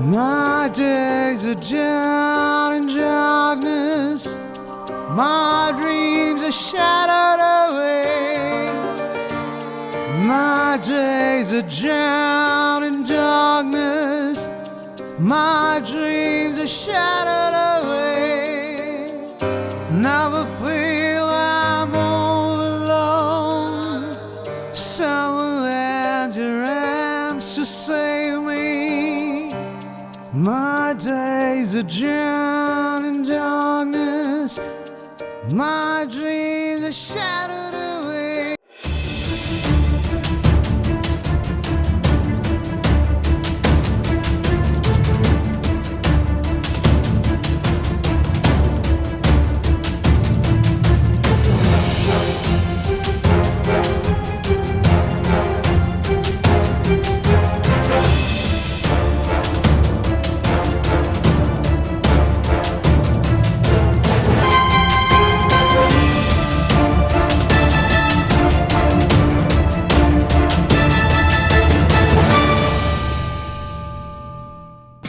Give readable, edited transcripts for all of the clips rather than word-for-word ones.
My days are down in darkness, my dreams are shattered away. My days are drowned in darkness, my dreams are shattered away. Never feel I'm all alone, someone lends your arms to save me. My days are drowned in darkness, my dreams are shattered away.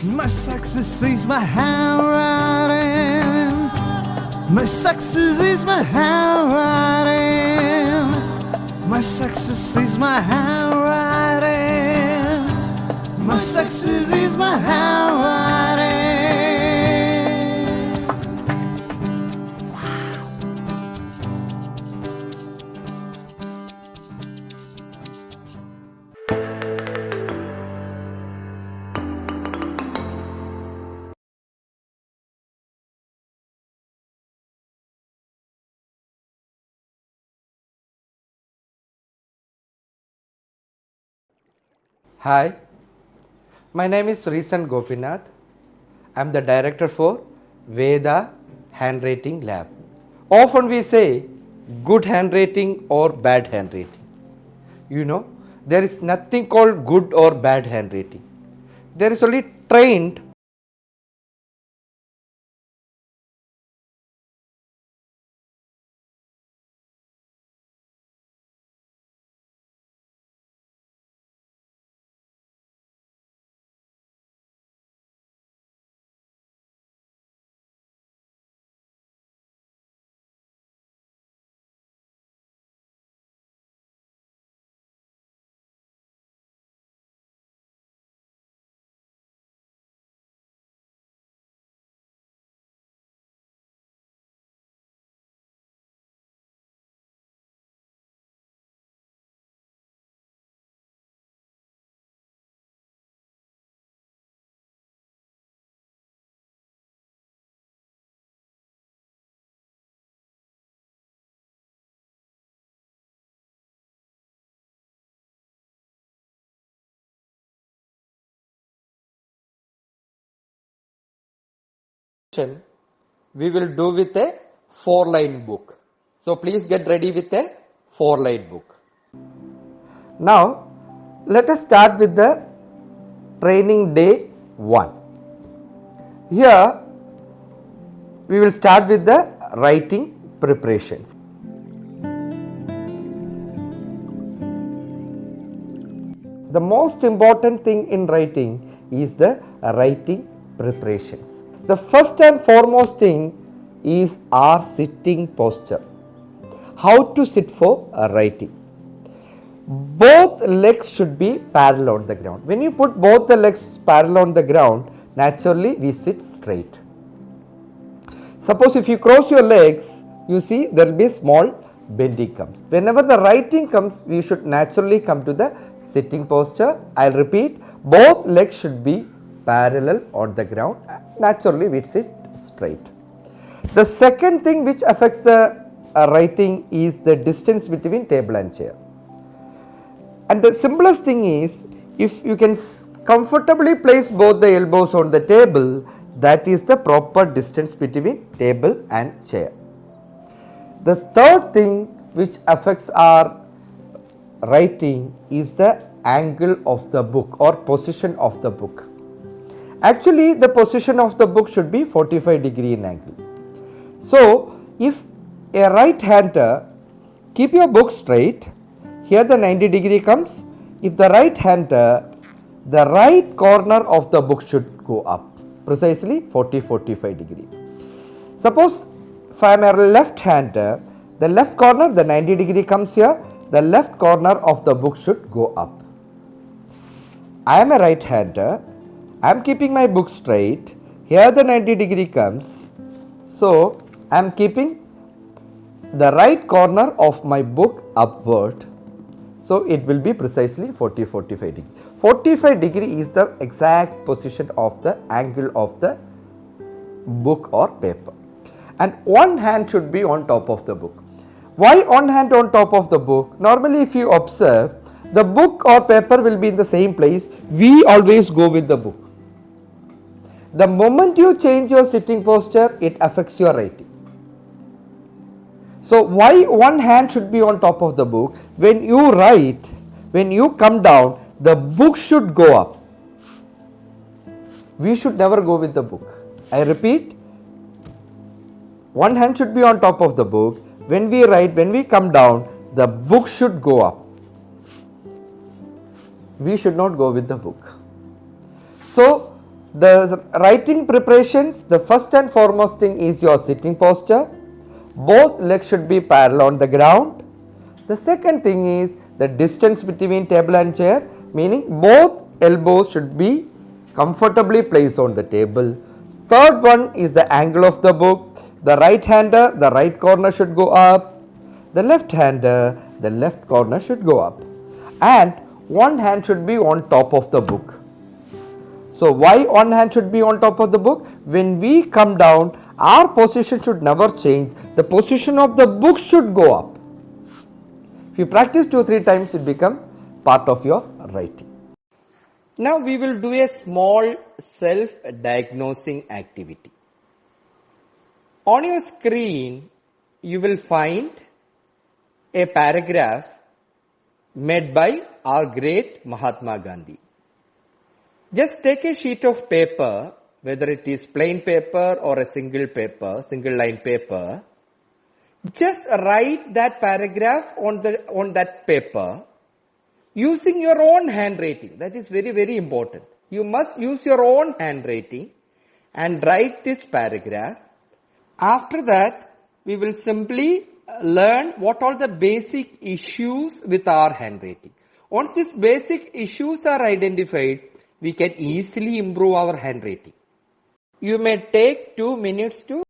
My success is my handwriting. My success is my handwriting. My success is my handwriting. My success is my handwriting. Hi, my name is Sreesan Gopinath. I am the director for Veda Handwriting Lab. Often we say good handwriting or bad handwriting. You know, there is nothing called good or bad handwriting. There is only trained we will do with a 4-line book. So please get ready with a 4-line book. Now let us start with the training day 1. Here we will start with the writing preparations. The most important thing in writing is the writing preparations. The first and foremost thing is our sitting posture. How to sit for writing. Both legs should be parallel on the ground. When you put both the legs parallel on the ground, naturally we sit straight. Suppose if you cross your legs, you see there will be a small bending comes. Whenever the writing comes, we should naturally come to the sitting posture. I will repeat, both legs should be parallel on the ground. Naturally we sit straight. The second thing which affects the writing is the distance between table and chair. And the simplest thing is, if you can comfortably place both the elbows on the table, that is the proper distance between table and chair. The third thing which affects our writing is the angle of the book or position of the book. Actually, the position of the book should be 45 degree in angle. So, if a right hander, keep your book straight, here the 90 degree comes. If the right hander, the right corner of the book should go up, precisely 40-45 degree. Suppose if I am a left-hander, the left corner, the 90 degree comes here, the left corner of the book should go up. I am a right-hander, I am keeping my book straight, here the 90 degree comes, so I am keeping the right corner of my book upward, so it will be precisely 40-45 degree. 45 degree is the exact position of the angle of the book or paper, and one hand should be on top of the book. Why one hand on top of the book? Normally if you observe, the book or paper will be in the same place, we always go with the book. The moment you change your sitting posture, it affects your writing. So why one hand should be on top of the book? When you write, when you come down, the book should go up. We should never go with the book. I repeat, one hand should be on top of the book. When we write, when we come down, the book should go up. We should not go with the book. So the writing preparations, the first and foremost thing is your sitting posture. Both legs should be parallel on the ground. The second thing is the distance between table and chair, meaning both elbows should be comfortably placed on the table. Third one is the angle of the book. The right hander, the right corner should go up. The left hander, the left corner should go up. And one hand should be on top of the book. So why one hand should be on top of the book? When we come down, our position should never change. The position of the book should go up. If you practice 2-3 times, it becomes part of your writing. Now we will do a small self-diagnosing activity. On your screen, you will find a paragraph made by our great Mahatma Gandhi. Just take a sheet of paper, whether it is plain paper or a single line paper. Just write that paragraph on that paper using your own handwriting. That is very, very important. You must use your own handwriting and write this paragraph. After that, we will simply learn what are the basic issues with our handwriting. Once these basic issues are identified, we can easily improve our handwriting. You may take 2 minutes to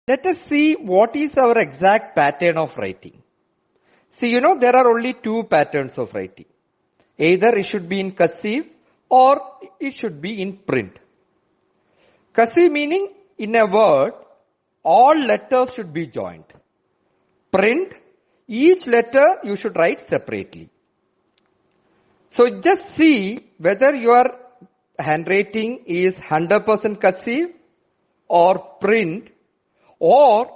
let us see what is our exact pattern of writing. See, there are only 2 patterns of writing. Either it should be in cursive or it should be in print. Cursive meaning in a word, all letters should be joined. Print, each letter you should write separately. So just see whether your handwriting is 100% cursive or print, or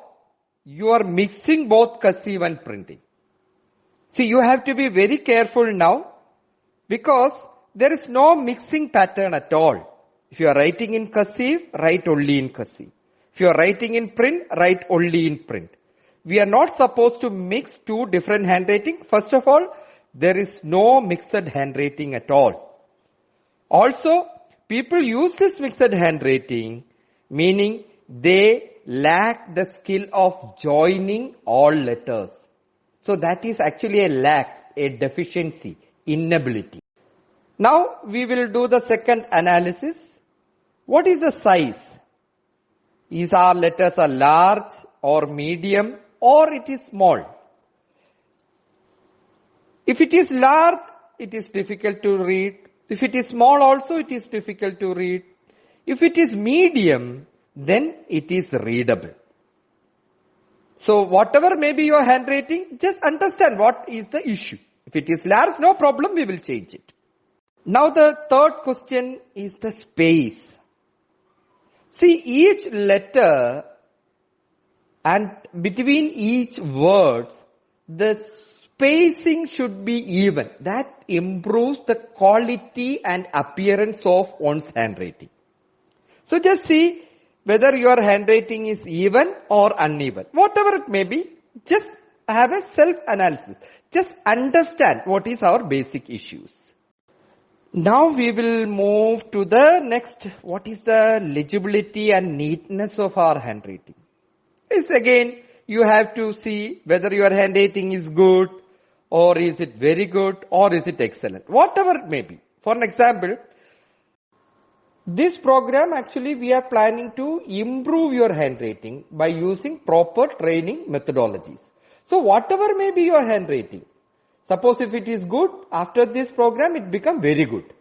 you are mixing both cursive and printing. See, you have to be very careful now because there is no mixing pattern at all. If you are writing in cursive, write only in cursive. If you are writing in print, write only in print. We are not supposed to mix two different handwriting. First of all, there is no mixed handwriting at all. Also, people use this mixed handwriting, meaning they lack the skill of joining all letters. So that is actually a lack, a deficiency, inability. Now we will do the second analysis. What is the size? Is our letters are large or medium or it is small? If it is large, it is difficult to read. If it is small also, it is difficult to read. If it is medium, then it is readable. So whatever may be your handwriting, just understand what is the issue. If it is large, no problem, we will change it. Now the third question is the space. See, each letter and between each word, the spacing should be even. That improves the quality and appearance of one's handwriting. So just see whether your handwriting is even or uneven. Whatever it may be, just have a self-analysis. Just understand what is our basic issues. Now we will move to the next. What is the legibility and neatness of our handwriting? It's again, you have to see whether your handwriting is good or is it very good or is it excellent. Whatever it may be. For an example, this program actually we are planning to improve your handwriting by using proper training methodologies. So whatever may be your handwriting, suppose if it is good, after this program it become very good.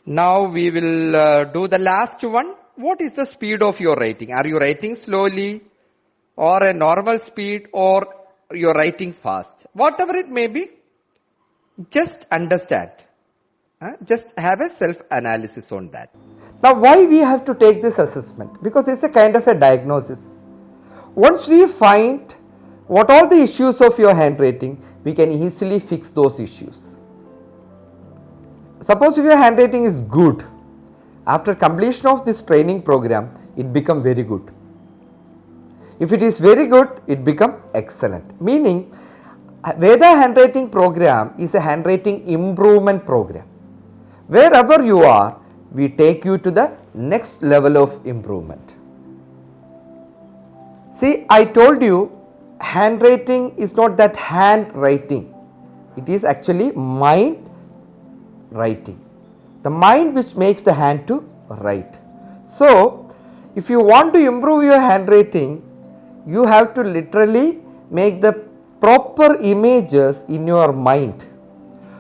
Now we will do the last one. What is the speed of your writing? Are you writing slowly or a normal speed or you are writing fast? Whatever it may be, just understand. Just have a self-analysis on that. Now why we have to take this assessment? Because it's a kind of a diagnosis. Once we find what are the issues of your handwriting, we can easily fix those issues. Suppose if your handwriting is good, after completion of this training program, it become very good. If it is very good, it become excellent. Meaning, Veda handwriting program is a handwriting improvement program. Wherever you are, we take you to the next level of improvement. See, I told you, handwriting is not that handwriting. It is actually mind writing. The mind which makes the hand to write. So, if you want to improve your handwriting, you have to literally make the proper images in your mind.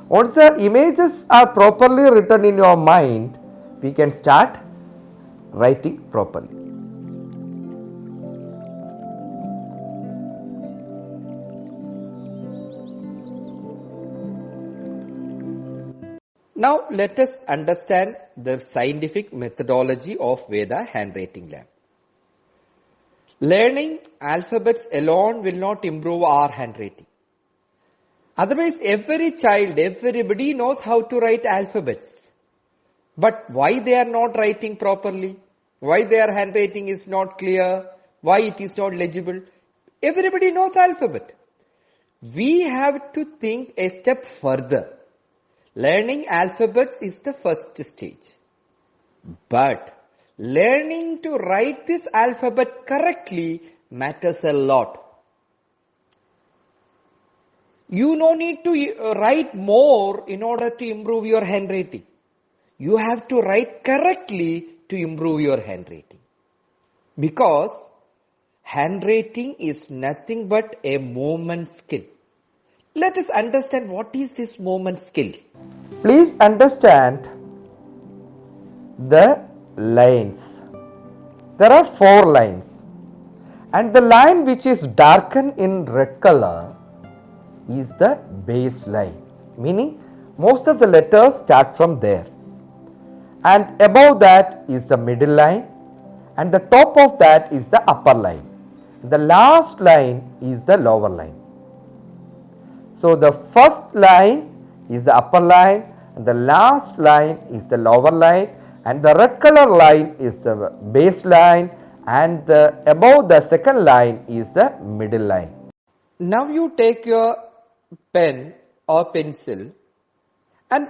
Once the images are properly written in your mind, we can start writing properly. Now let us understand the scientific methodology of Veda Handwriting Lab. Learning alphabets alone will not improve our handwriting. Otherwise, every child, everybody knows how to write alphabets. But why they are not writing properly? Why their handwriting is not clear? Why it is not legible? Everybody knows alphabet. We have to think a step further. Learning alphabets is the first stage. But learning to write this alphabet correctly matters a lot. You no need to write more in order to improve your handwriting. You have to write correctly to improve your handwriting. Because handwriting is nothing but a movement skill. Let us understand what is this movement skill. Please understand the lines. There are 4 lines, and the line which is darkened in red color is the base line, meaning most of the letters start from there, and above that is the middle line, and the top of that is the upper line. The last line is the lower line. So the first line is the upper line, and the last line is the lower line, and the red color line is the base line, and the above the second line is the middle line. Now you take your pen or pencil and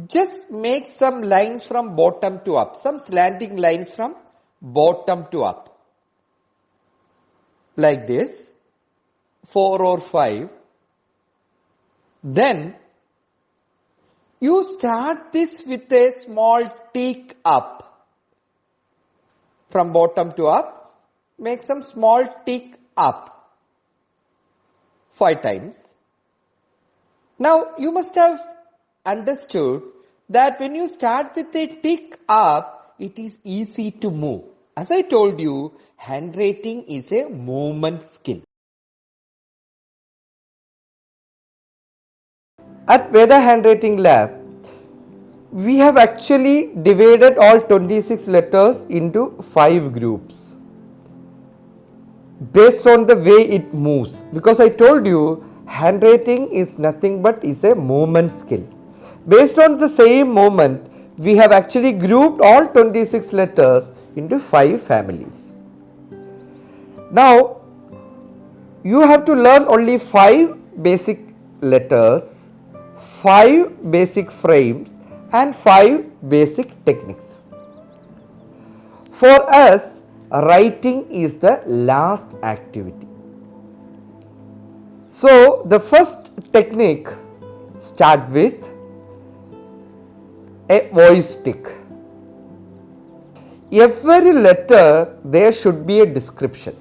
just make some lines from bottom to up, some slanting lines from bottom to up, like this, 4 or 5. Then you start this with a small tick up, from bottom to up, make some small tick up 5 times. Now you must have understood that when you start with a tick up, it is easy to move. As I told you, handwriting is a movement skill. At Veda Handwriting Lab, we have actually divided all 26 letters into 5 groups based on the way it moves, because I told you handwriting is nothing but is a movement skill. Based on the same movement, we have actually grouped all 26 letters into 5 families. Now you have to learn only 5 basic letters, 5 basic frames, and 5 basic techniques. For us, writing is the last activity. So the first technique start with a voice tick. Every letter there should be a description.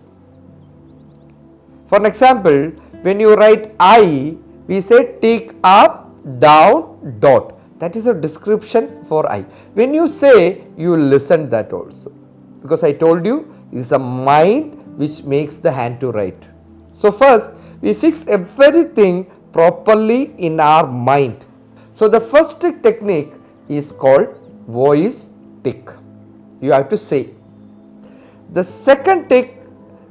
For an example, when you write I, we say tick up, down, dot. That is a description for I. When you say, you listen that also, because I told you it is the mind which makes the hand to write. So first we fix everything properly in our mind. So the first technique is called voice tick. You have to say. The second tick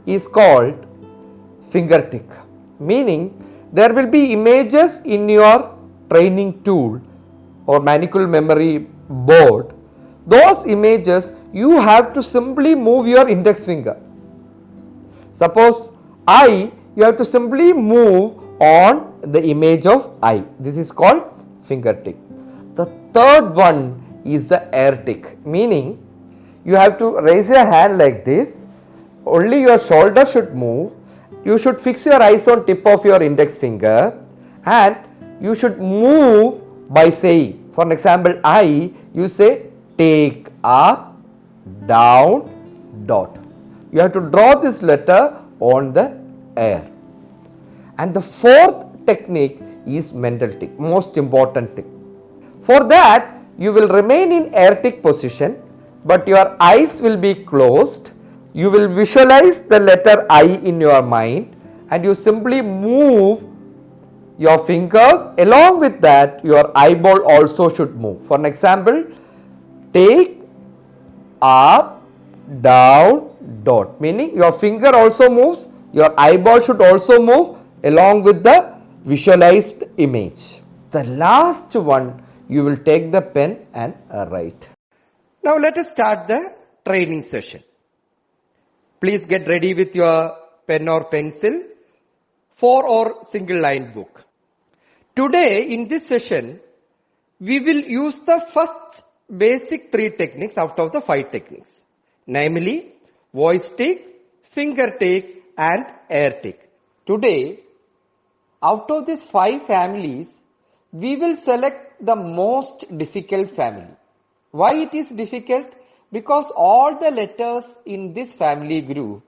is called finger tick, meaning there will be images in your training tool or manicule memory board. Those images you have to simply move your index finger. Suppose I, you have to simply move on the image of I. This is called finger tick. The third one is the air tick, meaning you have to raise your hand like this, only your shoulder should move, you should fix your eyes on tip of your index finger, and you should move by saying. For an example, I, you say take up, down, dot. You have to draw this letter on the air. And the fourth technique is mental tick, most important tick. For that, you will remain in air tick position, but your eyes will be closed. You will visualize the letter I in your mind, and you simply move your fingers. Along with that, your eyeball also should move. For an example, take up, down, dot, meaning your finger also moves, your eyeball should also move along with the visualized image. The last one, you will take the pen and write. Now let us start the training session. Please get ready with your pen or pencil, 4 or single line book. Today in this session, we will use the first basic 3 techniques out of the 5 techniques, namely voice tick, finger tick, and air tick. Today, out of these 5 families, we will select the most difficult family. Why it is difficult? Because all the letters in this family group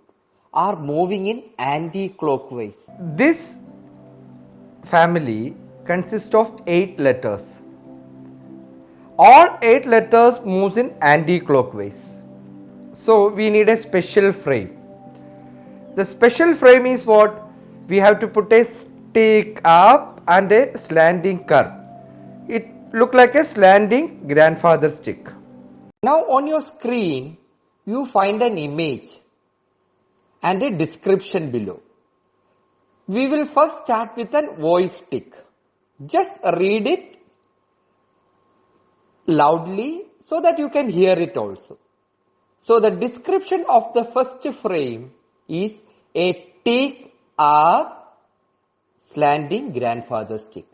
are moving in anti-clockwise. This family consists of 8 letters. All 8 letters moves in anti-clockwise. So we need a special frame. The special frame is what? We have to put a stick up and a slanting curve. It look like a slanting grandfather stick. Now on your screen you find an image and a description below. We will first start with a voice stick. Just read it loudly so that you can hear it also. So the description of the first frame is a take up slanting grandfather stick.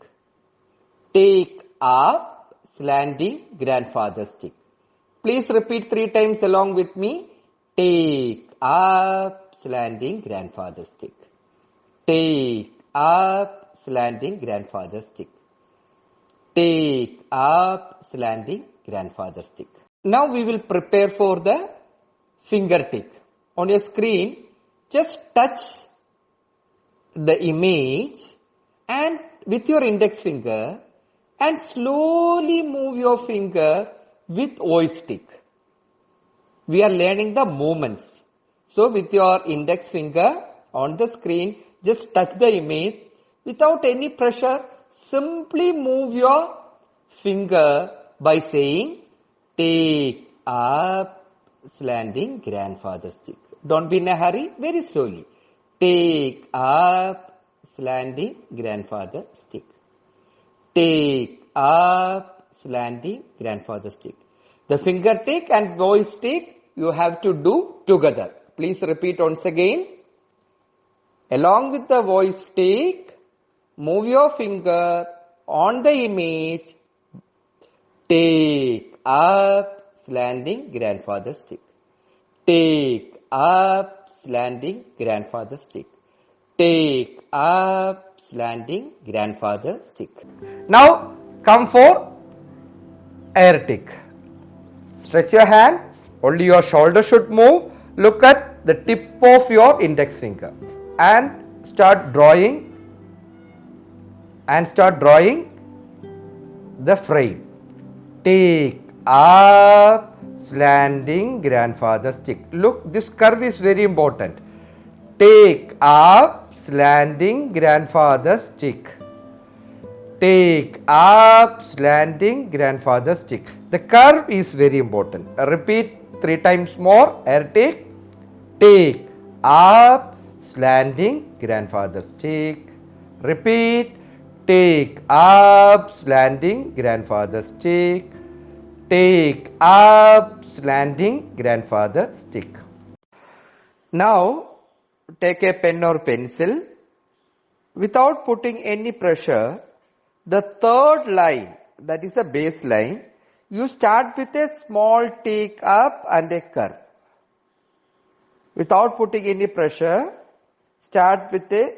Take up slanting grandfather stick. Please repeat 3 times along with me. Take up slanting grandfather stick. Take up slanting grandfather stick. Take up slanting grandfather stick. Now we will prepare for the finger tick. On your screen, just touch the image and with your index finger and slowly move your finger with voice stick. We are learning the movements. So with your index finger on the screen, just touch the image without any pressure. Simply move your finger by saying take up slanting grandfather stick. Don't be in a hurry, very slowly. Take up slanting grandfather stick. Take up slanting grandfather stick. The finger tick and voice tick you have to do together. Please repeat once again. Along with the voice tick, move your finger on the image. Take up slanting grandfather stick. Take up slanting grandfather stick. Take up slanting grandfather stick. Now come for air tick. Stretch your hand, only your shoulder should move. Look at the tip of your index finger and start drawing the frame. Take up slanting grandfather stick. Look, this curve is very important. Take up slanting grandfather stick. Take up slanting grandfather stick. The curve is very important. Repeat 3 times more. Air take. Take up slanting grandfather stick. Repeat. Take up slanting grandfather stick. Take up slanting grandfather stick. Now take a pen or pencil. Without putting any pressure, the third line, that is a base line, you start with a small take up and a curve. Without putting any pressure, start with a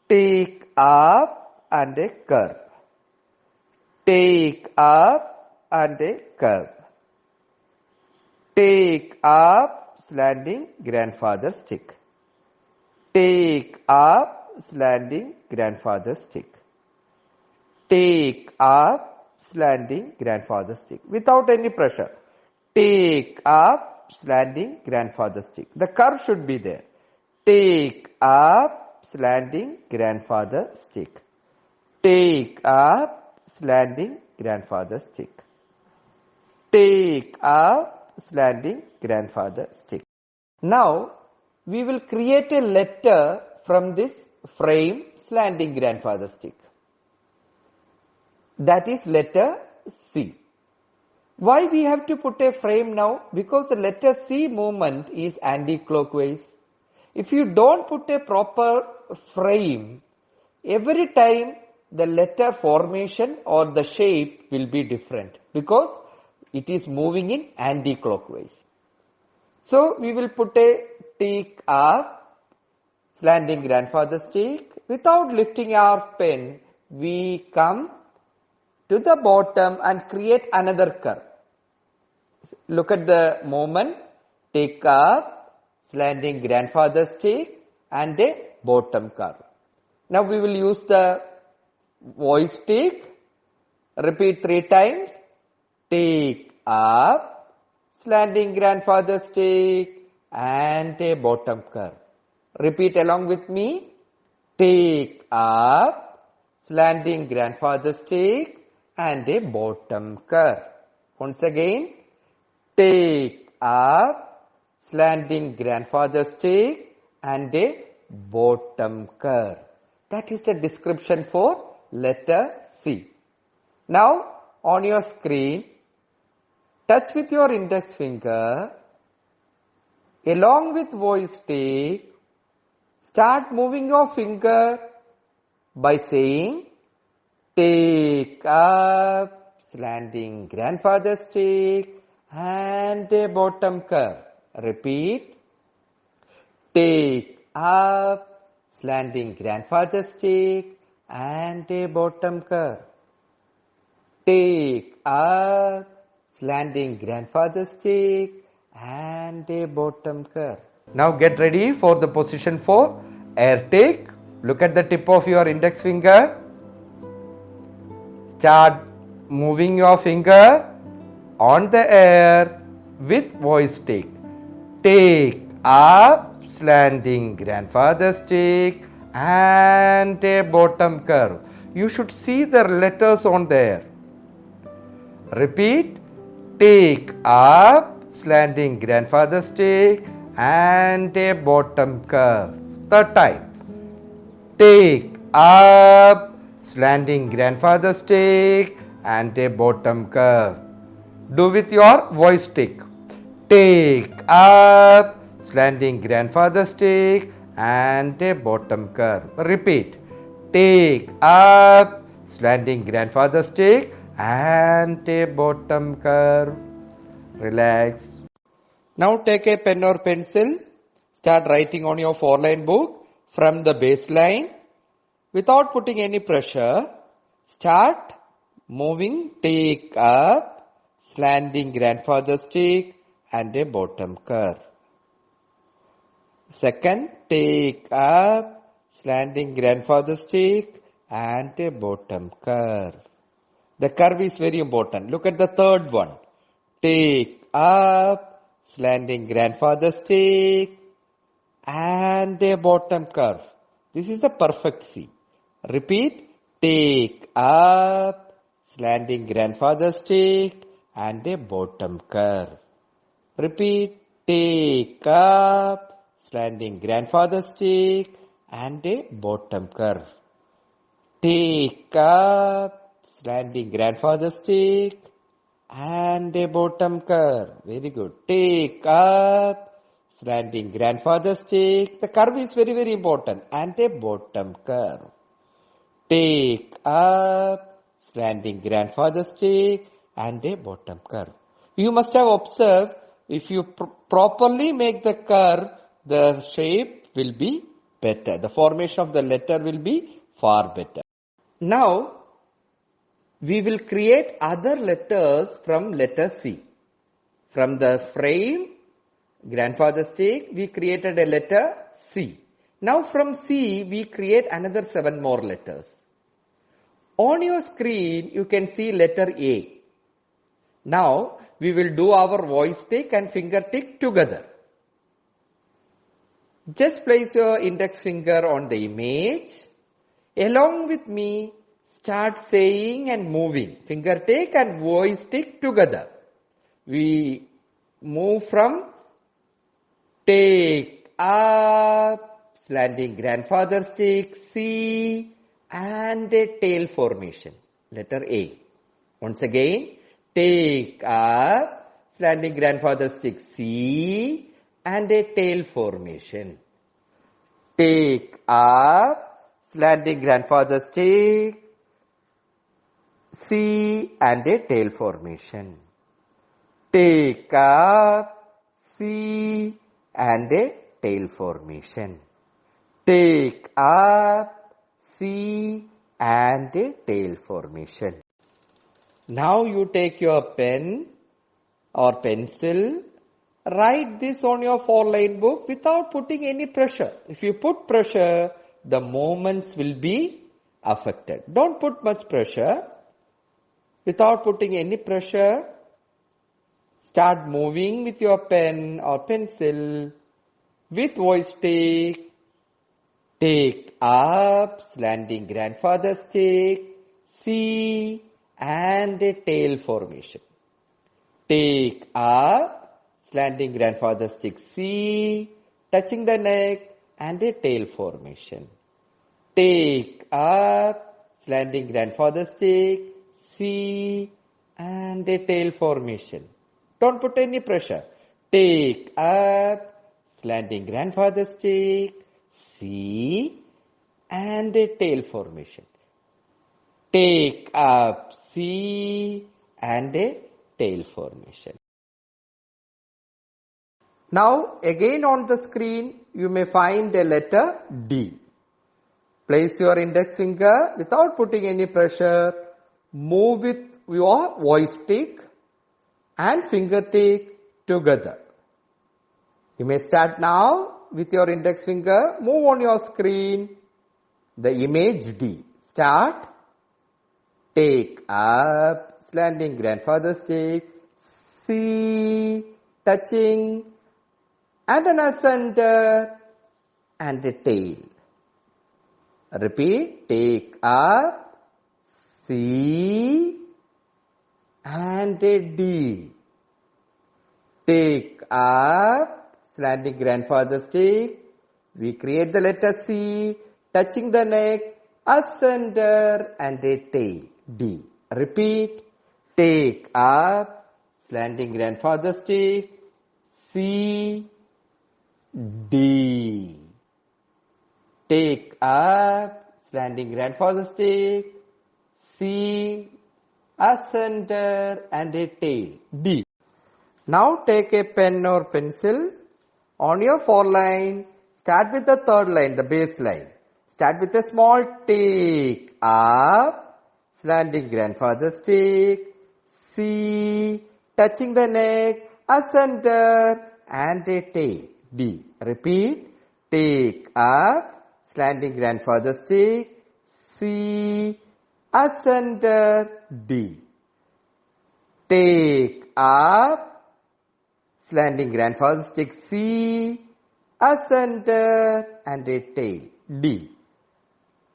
take up and a curve. Take up and a curve. Take up slanting grandfather stick. Take up slanting grandfather stick. Take up slanting grandfather stick without any pressure. Take up slanting grandfather stick. The curve should be there. Take up slanting grandfather stick. Take up slanting grandfather stick. Take up slanting grandfather stick. Now we will create a letter from this frame slanting grandfather stick. That is letter C. Why we have to put a frame now? Because the letter C movement is anti-clockwise. If you don't put a proper frame, every time the letter formation or the shape will be different because it is moving in anti-clockwise. So we will put a take up slanting grandfather stick. Without lifting our pen, we come to the bottom and create another curve. Look at the movement. Take up slanting grandfather stick and a bottom curve. Now we will use the voice stick. Repeat 3 times. Take up, slanting grandfather stick and a bottom curve. Repeat along with me. Take up, slanting grandfather stick and a bottom curve. Once again. Take up, slanting grandfather stick and a bottom curve. That is the description for letter C. Now on your screen, touch with your index finger along with voice stick. Start moving your finger by saying take up, slanting grandfather stick and a bottom curve. Repeat. Take up, slanting grandfather stick and a bottom curve. Take up, slanting grandfather stick and a bottom curve. Now get ready for the position for air take. Look at the tip of your index finger. Start moving your finger on the air with voice stick. Take up, slanting grandfather stick and a bottom curve. You should see the letters on there. Repeat. Take up, slanting grandfather stick and a bottom curve. Third time. Take up, slanting grandfather stick and a bottom curve. Do with your voice stick. Take up, slanting grandfather stick and a bottom curve. Repeat. Take up, slanting grandfather stick and a bottom curve. Relax. Now take a pen or pencil. Start writing on your 4-line book from the baseline without putting any pressure. Start moving. Take up, slanting grandfather stick and a bottom curve. Second, take up, slanting grandfather stick and a bottom curve. The curve is very important. Look at the third one. Take up, slanting grandfather stick and a bottom curve. This is the perfect C. Repeat. Take up, slanting grandfather stick and a bottom curve. Repeat. Take up, slanting grandfather stick and a bottom curve. Take up, slanting grandfather stick and a bottom curve. Very good. Take up, slanting grandfather stick. The curve is very, very important. And a bottom curve. Take up, slanting grandfather stick and a bottom curve. You must have observed, if you properly make the curve, the shape will be better. The formation of the letter will be far better. Now, we will create other letters from letter C. From the frame, grandfather stick, we created a letter C. Now from C, we create another 7 more letters. On your screen, you can see letter A. Now, we will do our voice tick and finger tick together. Just place your index finger on the image. Along with me, start saying and moving. Finger tick and voice tick together. We move from take up, slanting grandfather stick, C and a tail formation. Letter A. Once again, take up, slanting grandfather stick, C and a tail formation. Take up, slanting grandfather stick, C and a tail formation. Take up, C and a tail formation. Take up, C and a tail formation. Now you take your pen or pencil, write this on your 4-line book without putting any pressure. If you put pressure, the movements will be affected. Don't put much pressure. Without putting any pressure, start moving with your pen or pencil with voice stick. Take up, slanting grandfather stick, C and a tail formation. Take up, slanting grandfather stick C, touching the neck and a tail formation. Take up, slanting grandfather stick C and a tail formation. Don't put any pressure. Take up, slanting grandfather stick C and a tail formation. Take up C and a tail formation. Now again on the screen you may find a letter D. Place your index finger without putting any pressure. Move with your voice stick and fingertip together. You may start now with your index finger. Move on your screen the image D. Start. Take up, slanting grandfather stick, C, touching, and an ascender, and a tail. Repeat. Take up, C, and a D. Take up, slanting grandfather stick. We create the letter C, touching the neck, ascender, and a tail. D. Repeat. Take up, slanting grandfather stick, C, D. Take up, slanting grandfather stick, C, ascender, and a tail. D. Now take a pen or pencil. On your 4 line, start with the 3rd line, the base line. Start with a small take up, slanting grandfather stick, C, touching the neck, ascender, and a tail. D. Repeat. Take up, slanting grandfather stick, C, ascender, D. Take up, slanting grandfather stick, C, ascender, and a tail. D.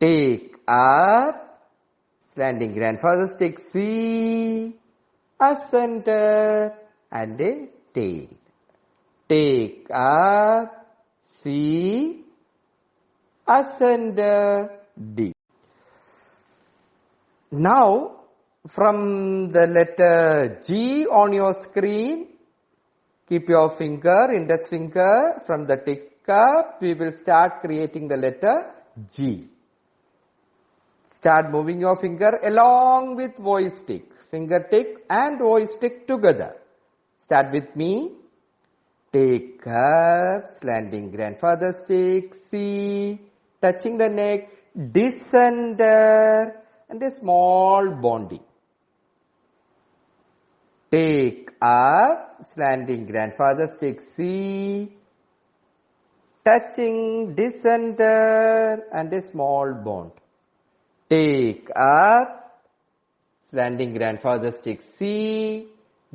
Take up, slanting grandfather stick, C, ascender, and a tail. Take up, C, ascender, D. Now, from the letter G on your screen, keep your finger, index finger, from the tick up, we will start creating the letter G. Start moving your finger along with voice stick, fingertip and voice stick together. Start with me. Take up, slanting grandfather stick, C, touching the neck, descender, and a small bonding. Take up, slanting grandfather stick, C, touching, descender, and a small bond. Take up, slanting grandfather stick, C,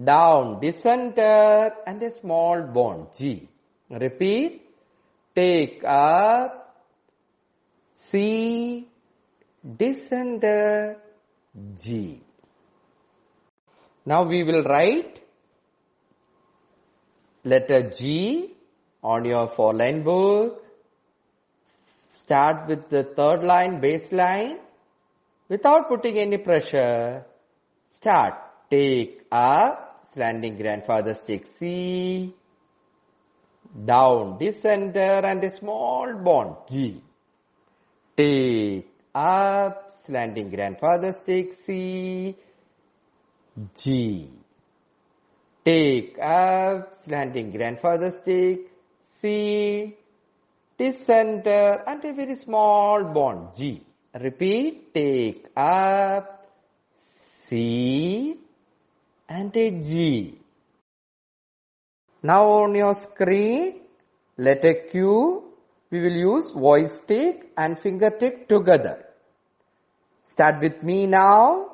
down, descender, and a small bond, G. Repeat. Take up, C, descender, G. Now we will write letter G on your 4-line book. Start with the 3rd line, base line. Without putting any pressure, start. Take up, slanting grandfather stick, C, down, descender, and a small bond, G. Take up, slanting grandfather stick, C, G. Take up, slanting grandfather stick, C, descender, and a very small bond, G. Repeat. Take up, C, and a G. Now on your screen, letter Q. we will use voice tick and finger tick together. Start with me now.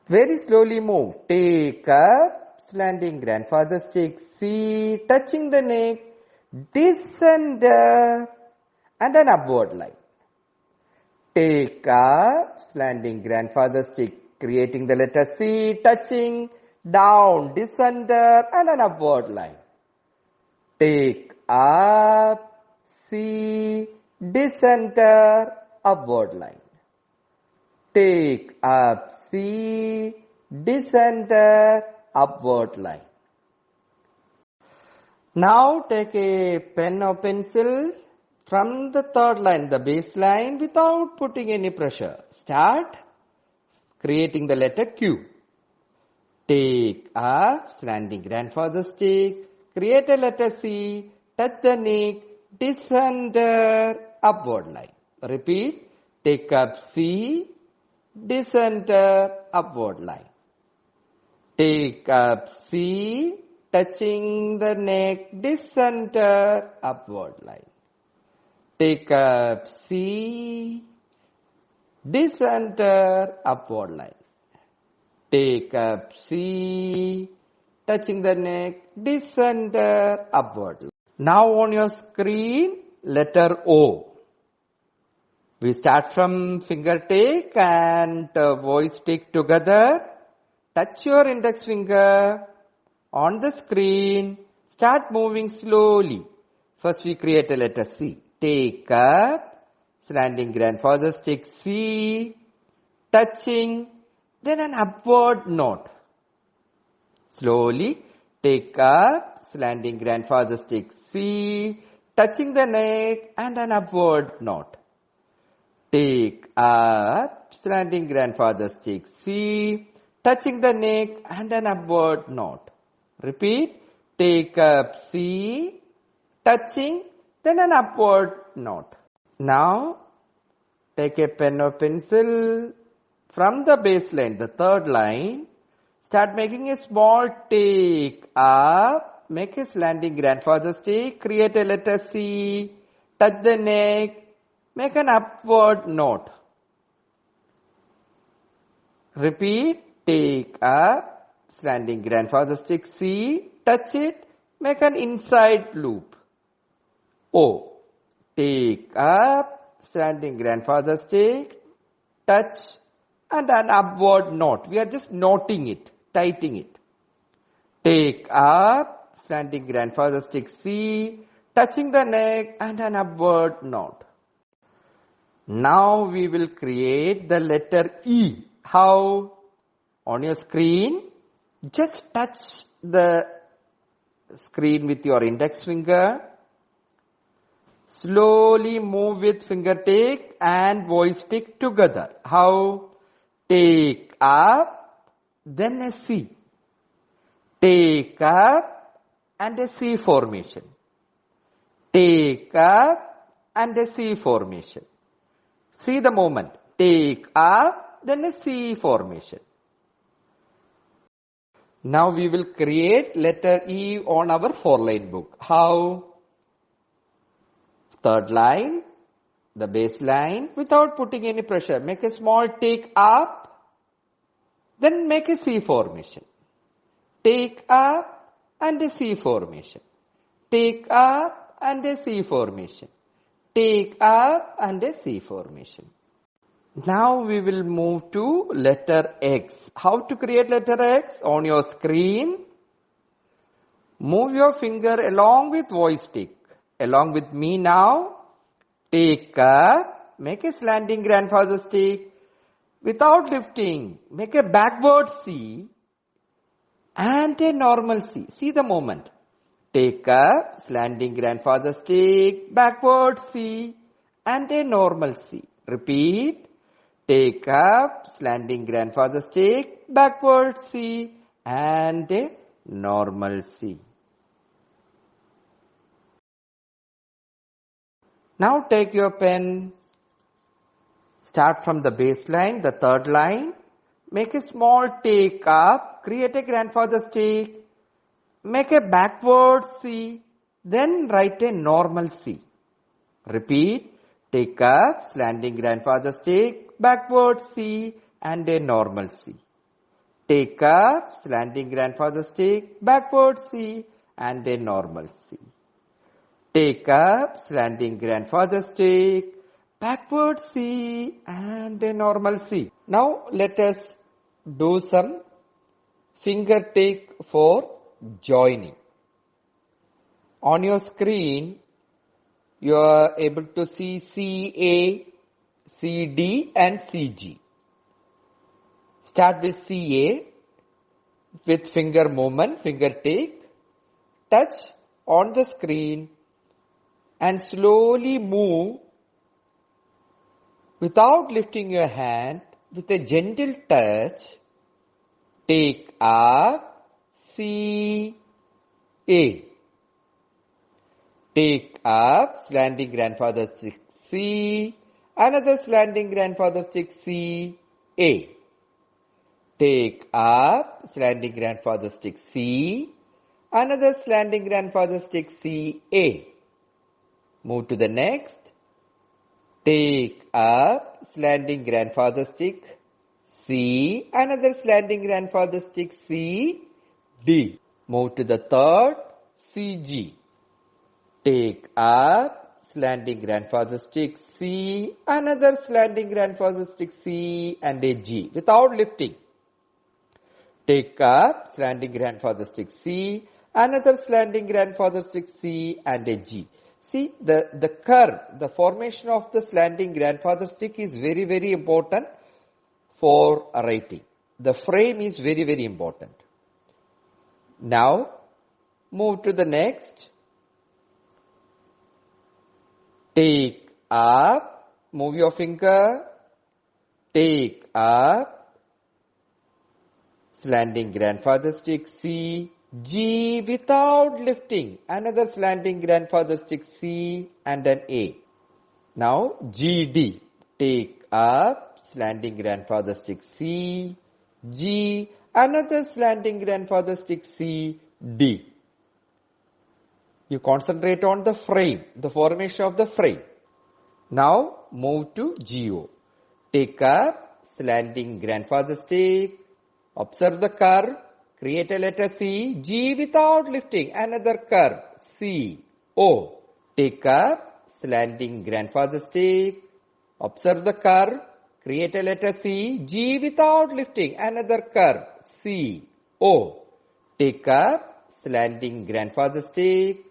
Very slowly move. Take up, slanting grandfather's stick, C, touching the neck, descender, and an upward line. Take up, slanting grandfather's stick, creating the letter C, touching, down, descender, and an upward line. Take up, C, descender, upward line. Take up, C, descender, upward line. Now take a pen or pencil from the third line, the bass line, without putting any pressure. Start creating the letter Q. Take up, slanting grandfather's stick, create a letter C, touch the neck, descender, upward line. Repeat, take up C, descender, upward line. Take up C, touching the neck, descender, upward line. Take up C, descender, upward line. Take up C, touching the neck, descender, upward line. Now on your screen, letter O. We start from finger tick and voice tick together. Touch your index finger on the screen. Start moving slowly. First we create a letter C. Take up, slanting grandfather's stick C, touching, then an upward note. Slowly take up, slanting grandfather's stick C, touching the neck and an upward note. Take up, slanting grandfather's stick C, touching the neck and an upward note. Repeat, take up C, touching, then an upward note. Now, take a pen or pencil from the bass line, the third line. Start making a small take up, make a slanting grandfather's stick, create a letter C, touch the neck, make an upward note. Repeat, take up, slanting grandfather's stick C, touch it, make an inside loop. O. Take up, slanting grandfather's stick, touch, and an upward note. We are just noting it, tightening it. Take up, slanting grandfather's stick C, touching the neck, and an upward note. Now we will create the letter E. How? On your screen, just touch the screen with your index finger. Slowly move with finger tick and voice tick together. How? Take up, then a C. Take up and a C formation. Take up and a C formation. See the movement. Take up, then a C formation. Now we will create letter E on our 4-line book. How? Third line, the bass line, without putting any pressure. Make a small take up, then make a C formation. Take up and a C formation. Take up and a C formation. Take up and a C formation. Now we will move to letter X. How to create letter X? On your screen, move your finger along with voice tick. Along with me now, take up, make a slanting grandfather's stick, without lifting, make a backward C and a normal C. See the moment. Take up, slanting grandfather's stick, backward C and a normal C. Repeat. Take up, slanting grandfather's stick, backward C and a normal C. Now take your pen, start from the bass line, the third line, make a small take up, create a grandfather's stick, make a backward C, Then write a normal C. Repeat. Take up, slanting grandfather stick, backward C and a normal C. Take up, slanting grandfather stick, backward C and a normal C. Take up, slanting grandfather stick, backward C and a normal C. Now let us do some finger take for joining. On your screen, you are able to see CA, CD and CG. Start with CA with finger movement, finger take, touch on the screen and slowly move without lifting your hand with a gentle touch. Take up CA. Take up, slanting grandfather stick C, another slanting grandfather stick C, A. Take up, slanting grandfather stick C, another slanting grandfather stick C, A. Move to the next. Take up, slanting grandfather stick C, another slanting grandfather stick C, D. Move to the third, CG. Take up, slanting grandfather stick C, another slanting grandfather stick C and a G without lifting. Take up, slanting grandfather stick C, another slanting grandfather stick C and a G. See, the curve, the formation of the slanting grandfather stick is very, very important for writing. The frame is very, very important. Now, move to the next. Take up, move your finger, take up, slanting grandfather stick C, G without lifting, another slanting grandfather stick C and an A. Now GD, take up, slanting grandfather stick C, G, another slanting grandfather stick C, D. You concentrate on the frame, the formation of the frame. Now move to GO. Take up, slanting grandfather stick, observe the curve, create a letter C, G without lifting, another curve, C, O. Take up, slanting grandfather stick, observe the curve, create a letter C, G without lifting, another curve, C, O. Take up, slanting grandfather stick,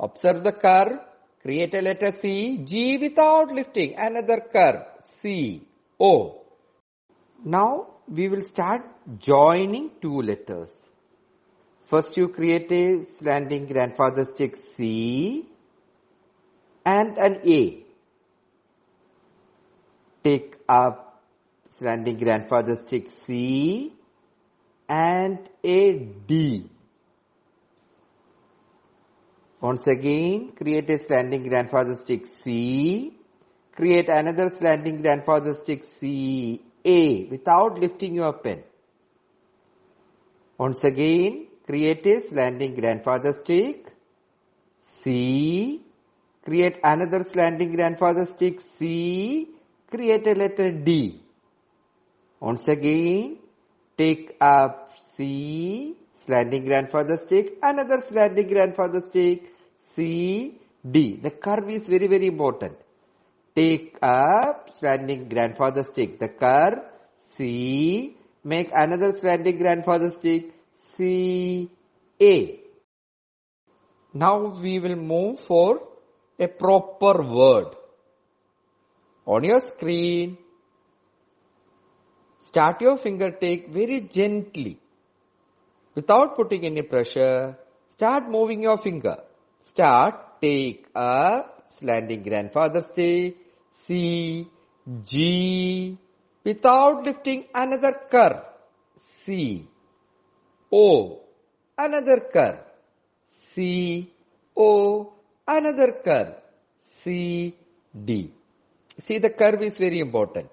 observe the curve, create a letter C, G without lifting, another curve, C, O. Now we will start joining two letters. First you create a slanting grandfather stick C and an A. Take up slanting grandfather stick C and a D. Once again, create a slanting grandfather stick C, create another slanting grandfather stick C, A without lifting your pen. Once again, create a slanting grandfather stick C, create another slanting grandfather stick C, create a letter D. Once again, take up C, slanting grandfather stick, another slanting grandfather stick C, D. The curve is very, very important. Take up slanting grandfather stick, the curve C, make another slanting grandfather stick C, A. Now we will move for a proper word. On your screen, start your finger take very gently. Without putting any pressure, start moving your finger. Start, take up, slanting grandfather stick, C, G, without lifting another curve, C, O, another curve, C, O, another curve, C, D. See, the curve is very important.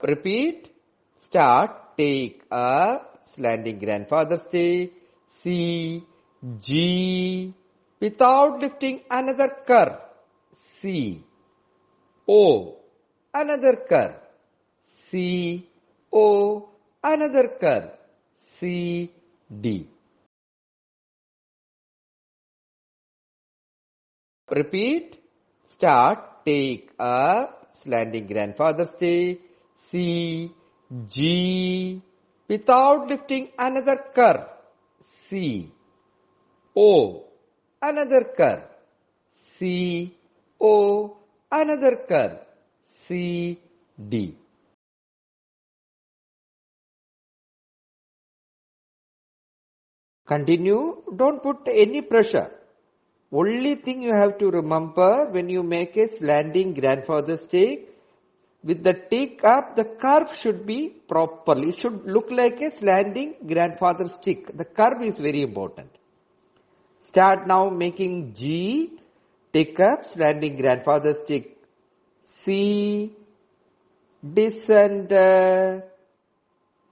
Repeat, start, take up, slanting grandfather stick, C, G, without lifting another curve, C, O, another curve, C, O, another curve, C, D. Repeat. Start. Take up. Slanting grandfather stick. C, G. Without lifting another curve. C, O. Another curve. C, O. Another curve. C, D. Continue. Don't put any pressure. Only thing you have to remember when you make a slanting grandfather stick, with the tick up, the curve should be properly. It should look like a slanting grandfather stick. The curve is very important. Start now making G, tick up, slanting grandfather stick. C, descend.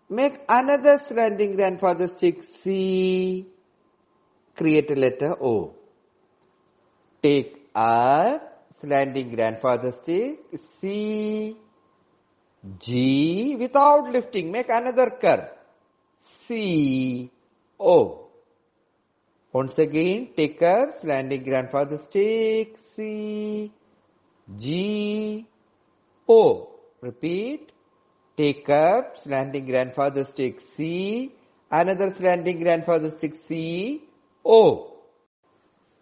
Make another slanting grandfather stick. C, create a letter O. Take up, slanting grandfather stick, C, G, without lifting, make another curve, C, O. Once again, take up, slanting grandfather stick, C, G, O. Repeat, take up, slanting grandfather stick, C, another slanting grandfather stick, C, O.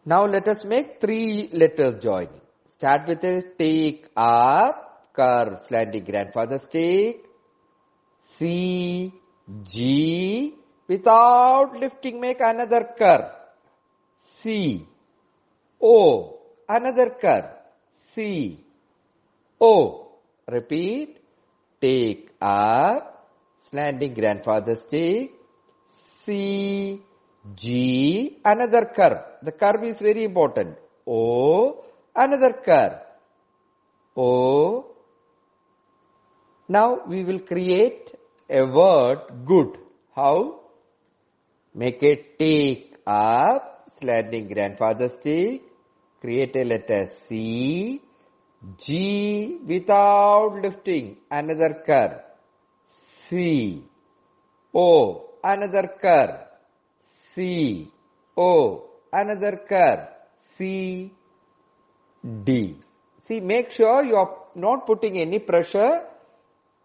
Now let us make 3 letters joining. Start with a take up, curve, slanting grandfather stick, C, G, without lifting make another curve, C, O, another curve, C, O. Repeat, take up, slanting grandfather stick, C, G, another curve. The curve is very important. O, another curve. O. Now we will create a word good. How? Make a take up, slanting grandfather stick, create a letter C, G, without lifting, another curve, C, O, another curve, C, O, another curve, C, D. See, make sure you are not putting any pressure.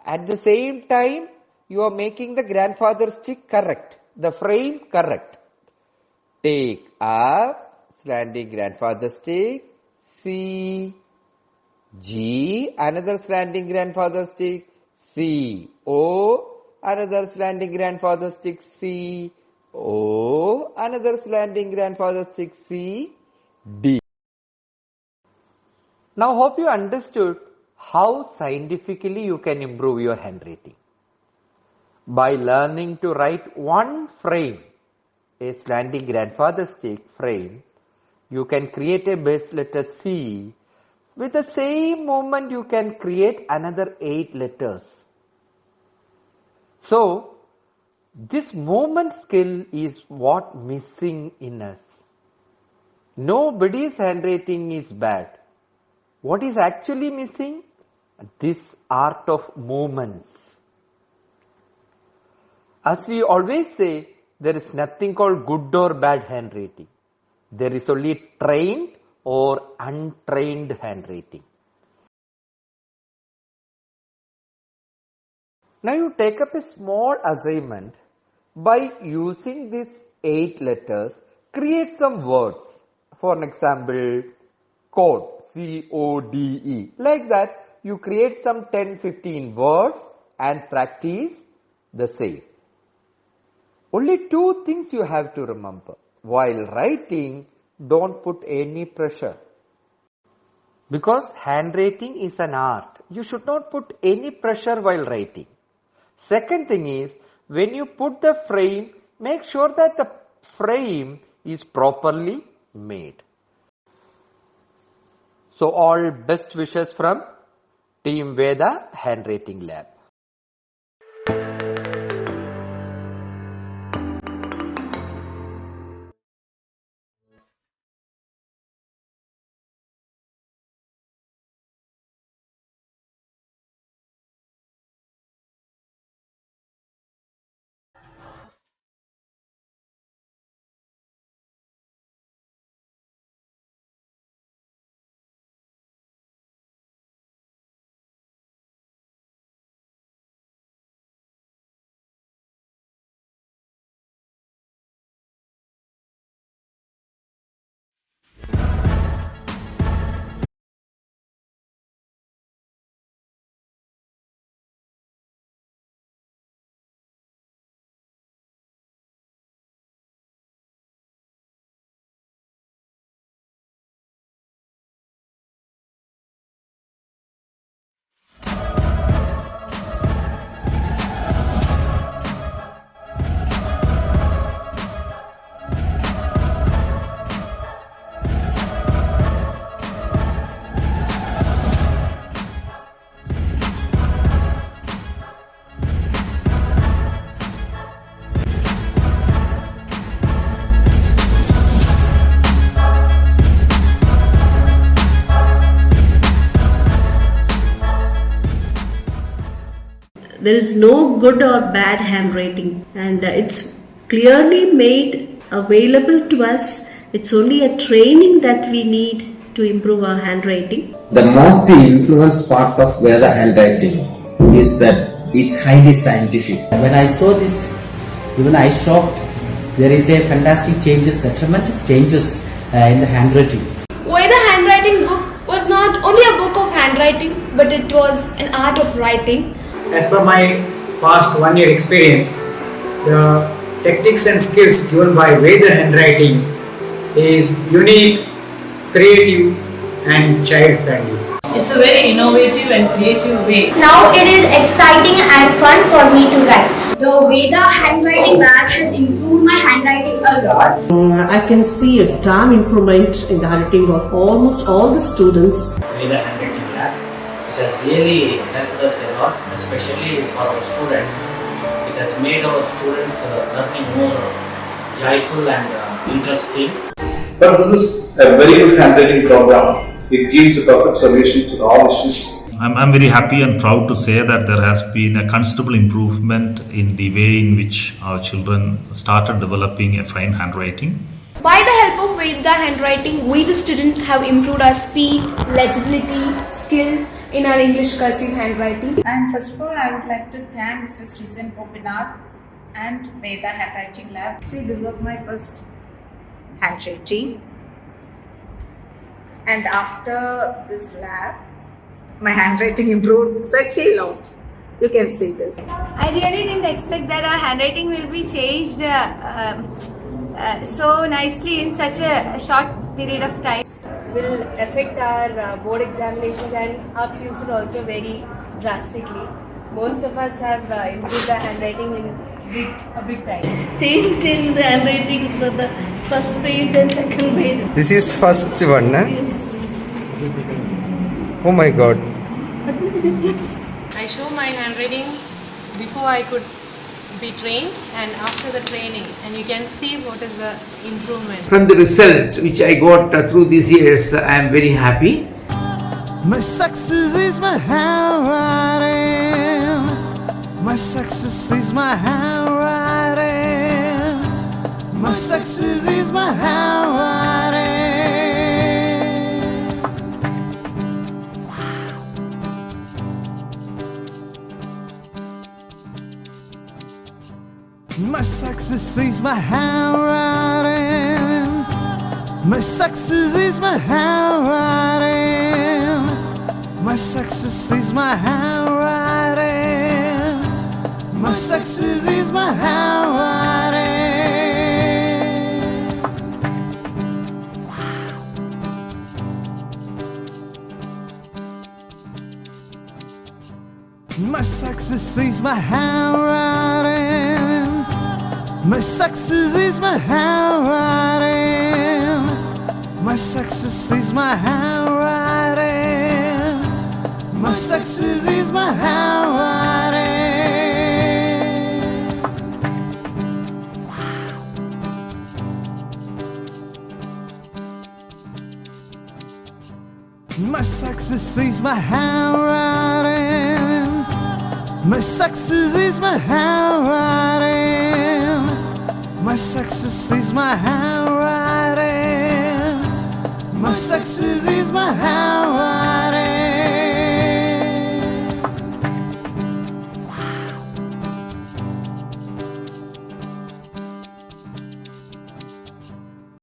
At the same time, you are making the grandfather stick correct, the frame correct. Take up, slanting grandfather stick, C, G, another slanting grandfather stick, C, O, another slanting grandfather stick, C, O, another slanting grandfather stick, C, D. Now hope you understood how scientifically you can improve your handwriting. By learning to write one frame, a slanting grandfather stick frame, you can create a base letter C. With the same moment you can create another 8 letters. So, this movement skill is what missing in us. Nobody's handwriting is bad. What is actually missing? This art of movements. As we always say, there is nothing called good or bad handwriting. There is only trained or untrained handwriting. Now you take up a small assignment. By using these 8 letters, create some words. For an example, code, C-O-D-E. Like that, you create some 10-15 words and practice the same. Only 2 things you have to remember. While writing, don't put any pressure. Because handwriting is an art. You should not put any pressure while writing. Second thing is, when you put the frame, make sure that the frame is properly made. So all best wishes from Team Veda Handwriting Lab. there is no good or bad handwriting, and it's clearly made available to us. It's only a training that we need to improve our handwriting. The most influenced part of Veda handwriting is that it's highly scientific. When I saw this, even I shocked. There is a fantastic changes, tremendous changes in the handwriting. Veda handwriting book was not only a book of handwriting, but it was an art of writing. As per my past 1 year experience, the techniques and skills given by Veda handwriting is unique, creative and child friendly. It's a very innovative and creative way. Now it is exciting and fun for me to write. The Veda handwriting lab has improved my handwriting a lot. I can see a damn improvement in the handwriting of almost all the students. Veda handwriting lab, it has really helped us a lot, especially for our students. It has made our students learning more joyful and interesting. But this is a very good handwriting program. It gives a perfect solution to all issues. I'm very happy and proud to say that there has been a considerable improvement in the way in which our children started developing a fine handwriting. By the help of Veda handwriting, we the students have improved our speed, legibility, skill in our English cursive handwriting. And first of all, I would like to thank Mr. Srisan Gopinath and Veda handwriting lab. See, this was my first handwriting. And after this lab, my handwriting improved such a lot. You can see this. I really didn't expect that our handwriting will be changed so nicely in such a short period of time. Will affect our board examinations and our future also very drastically. Most of us have improved our handwriting in a big time. Change in the handwriting for the first page and second page. This is first one, huh? Yes. Oh my god. What is the difference? I show my handwriting before I could be trained and after the training, and you can see what is the improvement. From the result which I got through these years, I am very happy. My success is my handwriting. My success is my handwriting. My success is my handwriting. My success is my handwriting. My success is my handwriting. My success is my handwriting. My success is my handwriting. My success is my handwriting. My success is my handwriting. My success is my handwriting. My success is my handwriting. My success is my handwriting. My success is my handwriting. My success is my handwriting. My success is my handwriting.